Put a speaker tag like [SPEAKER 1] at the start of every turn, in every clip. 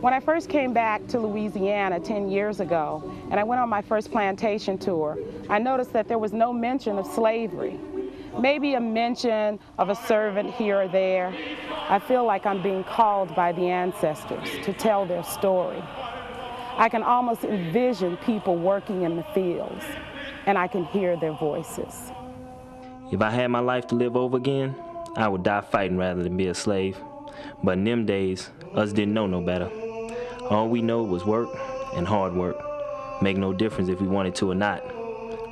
[SPEAKER 1] When I first came back to Louisiana 10 years ago, and I went on my first plantation tour, I noticed that there was no mention of slavery. Maybe a mention of a servant here or there. I feel like I'm being called by the ancestors to tell their story. I can almost envision people working in the fields, and I can hear their voices.
[SPEAKER 2] If I had my life to live over again, I would die fighting rather than be a slave. But in them days, us didn't know no better. All we know was work and hard work. Make no difference if we wanted to or not.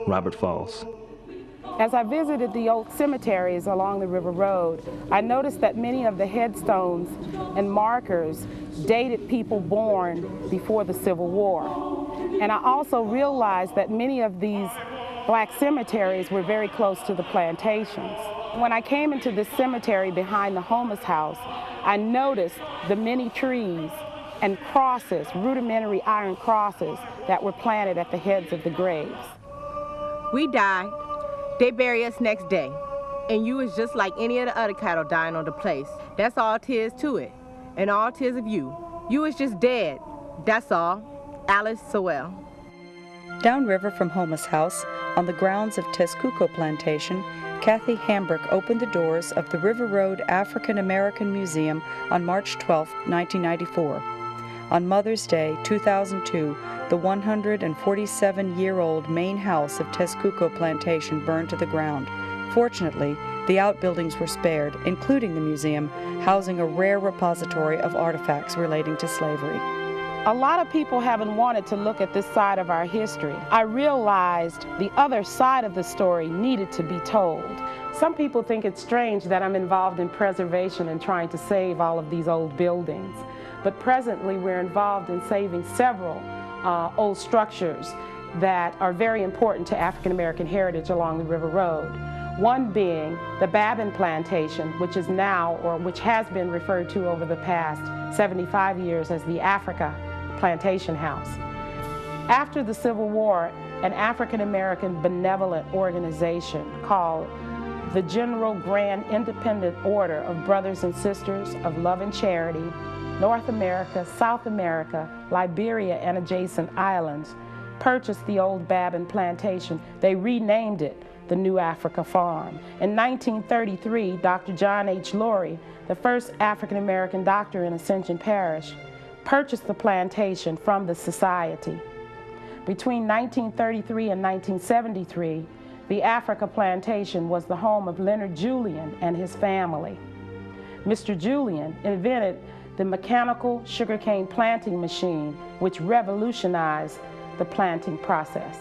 [SPEAKER 2] Robert Falls.
[SPEAKER 1] As I visited the old cemeteries along the River Road, I noticed that many of the headstones and markers dated people born before the Civil War. And I also realized that many of these black cemeteries were very close to the plantations. When I came into this cemetery behind the Homeless House, I noticed the many trees and crosses, rudimentary iron crosses, that were planted at the heads of the graves.
[SPEAKER 3] We die, they bury us next day, and you is just like any of the other cattle dying on the place. That's all 'tis to it, and all 'tis of you. You is just dead, that's all. Alice Sewell.
[SPEAKER 4] Downriver from Homeless House, on the grounds of Tezcuco Plantation, Kathy Hambrick opened the doors of the River Road African American Museum on March 12, 1994. On Mother's Day, 2002, the 147-year-old main house of Tezcuco Plantation burned to the ground. Fortunately, the outbuildings were spared, including the museum, housing a rare repository of artifacts relating to slavery.
[SPEAKER 1] A lot of people haven't wanted to look at this side of our history. I realized the other side of the story needed to be told. Some people think it's strange that I'm involved in preservation and trying to save all of these old buildings. But presently we're involved in saving several old structures that are very important to African American heritage along the River Road. One being the Babin Plantation, which is now, or which has been referred to over the past 75 years as the Africa Plantation House. After the Civil War, an African American benevolent organization called the General Grand Independent Order of Brothers and Sisters of Love and Charity, North America, South America, Liberia, and adjacent islands, purchased the old Babin Plantation. They renamed it the New Africa Farm. In 1933, Dr. John H. Sillery, the first African American doctor in Ascension Parish, purchased the plantation from the society. Between 1933 and 1973, the Africa Plantation was the home of Leonard Julian and his family. Mr. Julian invented the mechanical sugarcane planting machine, which revolutionized the planting process.